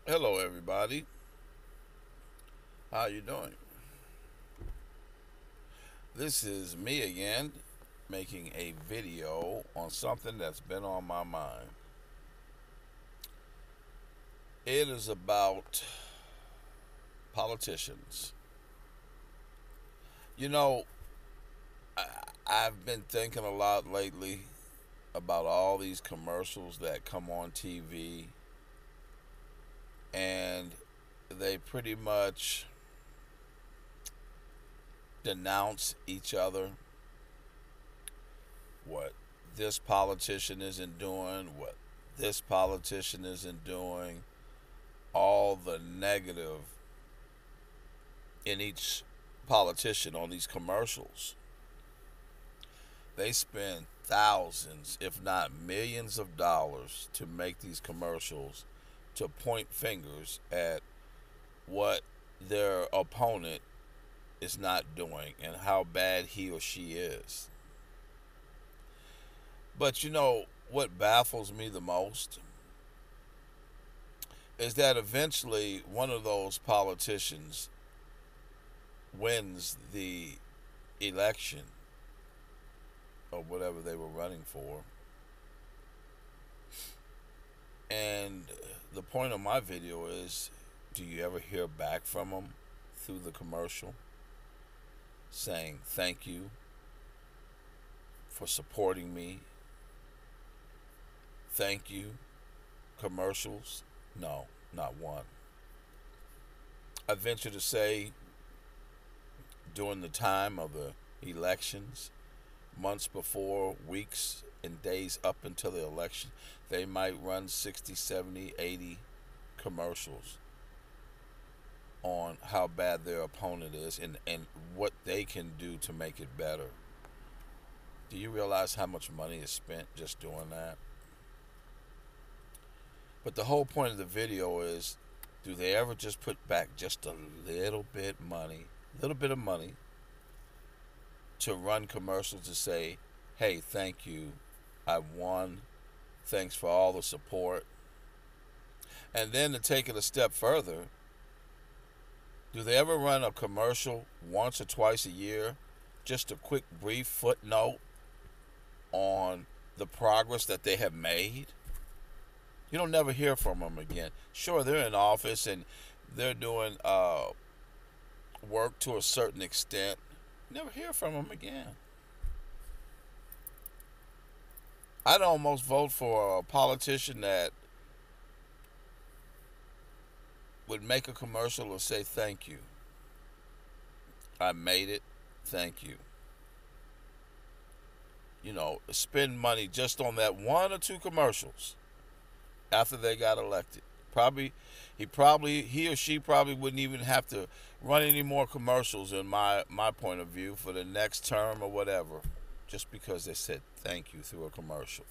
Hello, everybody. How you doing? This is me again, making a video on something that's been on my mind. It is about politicians. You know, I, I've been thinking a lot lately about all these commercials that come on TV, and they pretty much denounce each other, what this politician isn't doing, what this politician isn't doing, all the negative in each politician on these commercials. They spend thousands, if not millions of dollars to make these commercials to point fingers at what their opponent is not doing and how bad he or she is. But what baffles me the most is that eventually one of those politicians wins the election or whatever they were running for. And the point of my video is, do you ever hear back from them through the commercial saying thank you for supporting me? Thank you. Commercials? No, not one. I venture to say during the time of the elections, months before, weeks and days up until the election, they might run 60, 70, 80 commercials on how bad their opponent is and what they can do to make it better. Do you realize how much money is spent just doing that? But the whole point of the video is, do they ever just put back just a little bit of money to run commercials to say, hey, thank you, I won, thanks for all the support. And then to take it a step further, do they ever run a commercial once or twice a year, just a quick brief footnote on the progress that they have made? You don't never hear from them again. Sure, they're in office and they're doing work to a certain extent. Never hear from them again. I'd almost vote for a politician that would make a commercial or say thank you. I made it. Thank you. Spend money just on that one or two commercials after they got elected. He or she probably wouldn't even have to run any more commercials in my point of view for the next term or whatever, just because they said thank you through a commercial.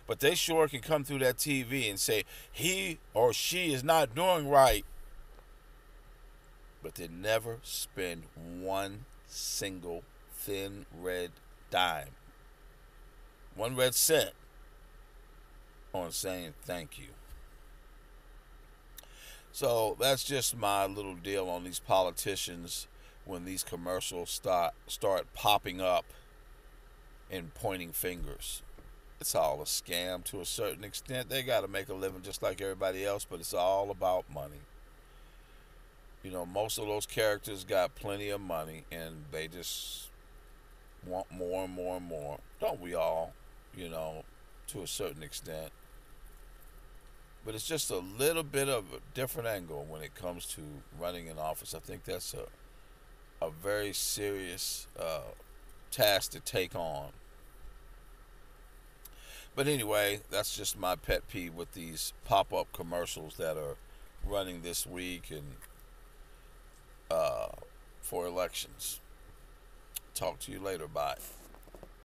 But they sure can come through that TV and say he or she is not doing right, but they never spend one single thin red dime, one red cent on saying thank you. So that's just my little deal on these politicians when these commercials start popping up and pointing fingers. It's all a scam to a certain extent. They got to make a living just like everybody else, but it's all about money. Most of those characters got plenty of money and they just want more and more and more. Don't we all, you know, to a certain extent? But it's just a little bit of a different angle when it comes to running an office. I think that's a very serious task to take on. But anyway, that's just my pet peeve with these pop up commercials that are running this week and uh, for elections. Talk to you later. Bye.